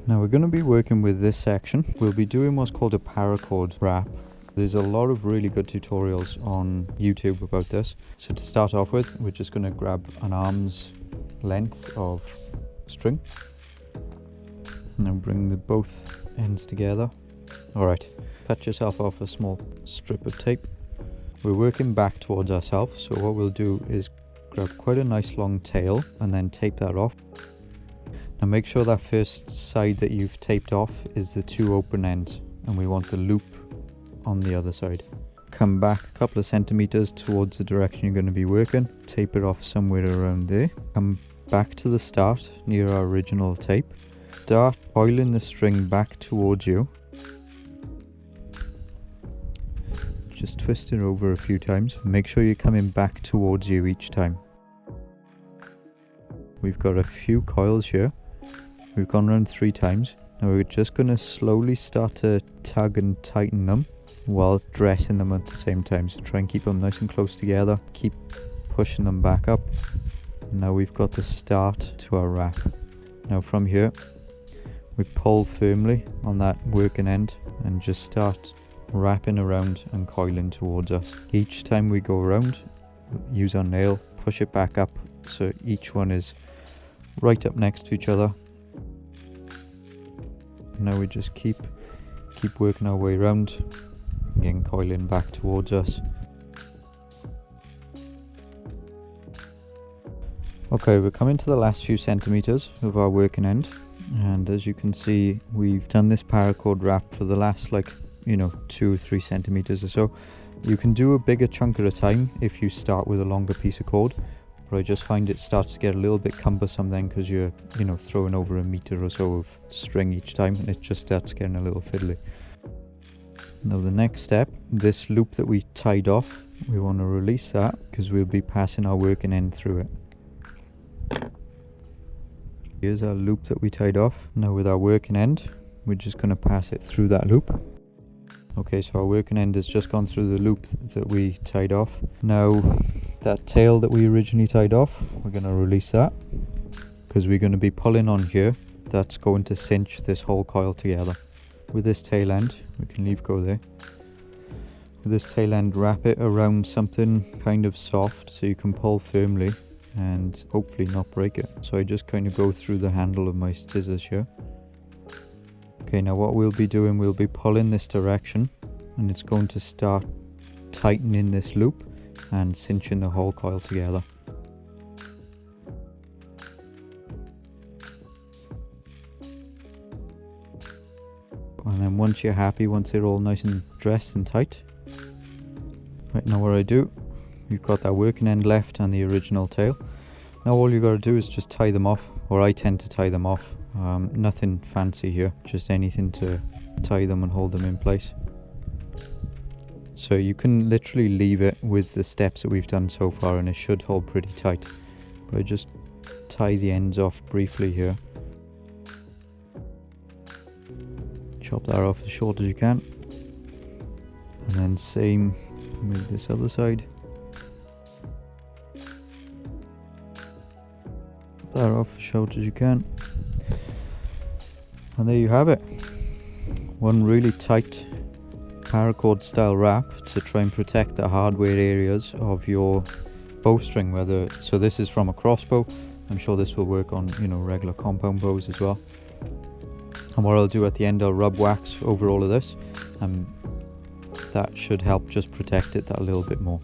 Now we're going to be working with this section. We'll be doing what's called a paracord wrap. There's a lot of really good tutorials on YouTube about this. So to start off with, we're just going to grab an arm's length of string. And then bring both ends together. Alright, cut yourself off a small strip of tape. We're working back towards ourselves, so what we'll do is grab quite a nice long tail and then tape that off. Now make sure that first side that you've taped off is the two open ends, and we want the loop on the other side. Come back a couple of centimeters towards the direction you're going to be working, tape it off somewhere around there. Come back to the start near our original tape. Start coiling the string back towards you. Just twist it over a few times. Make sure you're coming back towards you each time. We've got a few coils here. We've gone around 3 times. Now we're just going to slowly start to tug and tighten them while dressing them at the same time. So try and keep them nice and close together. Keep pushing them back up. Now we've got the start to our wrap. Now from here, we pull firmly on that working end and just start wrapping around and coiling towards us. Each time we go around, use our nail, push it back up so each one is right up next to each other. Now we just keep working our way around, again coiling back towards us. Okay, we're coming to the last few centimeters of our working end, and as you can see, we've done this paracord wrap for the last 2 or 3 centimeters or so. You can do a bigger chunk at a time if you start with a longer piece of cord, but I just find it starts to get a little bit cumbersome then, because you're throwing over a meter or so of string each time, and it just starts getting a little fiddly. Now the next step, this loop that we tied off, we want to release that because we'll be passing our working end through it. Here's our loop that we tied off. Now with our working end, we're just going to pass it through that loop. Okay, so our working end has just gone through the loop that we tied off. Now that tail that we originally tied off, we're going to release that because we're going to be pulling on here. That's going to cinch this whole coil together. With this tail end, we can leave go there. With this tail end, wrap it around something kind of soft so you can pull firmly and hopefully not break it. So I just kind of go through the handle of my scissors here. Okay, now what we'll be doing, we'll be pulling this direction, and it's going to start tightening this loop and cinching the whole coil together. And then once you're happy, once they're all nice and dressed and tight, right, now what I do, you've got that working end left and the original tail. Now all you got to do is just tie them off, or I tend to tie them off. Nothing fancy here, just anything to tie them and hold them in place. So you can literally leave it with the steps that we've done so far and it should hold pretty tight. But I just tie the ends off briefly here. Chop that off as short as you can. And then same with this other side. Chop that off as short as you can. And there you have it. One really tight paracord style wrap to try and protect the hardware areas of your bowstring. So this is from a crossbow. I'm sure this will work on regular compound bows as well. And what I'll do at the end, I'll rub wax over all of this, and that should help just protect it that little bit more.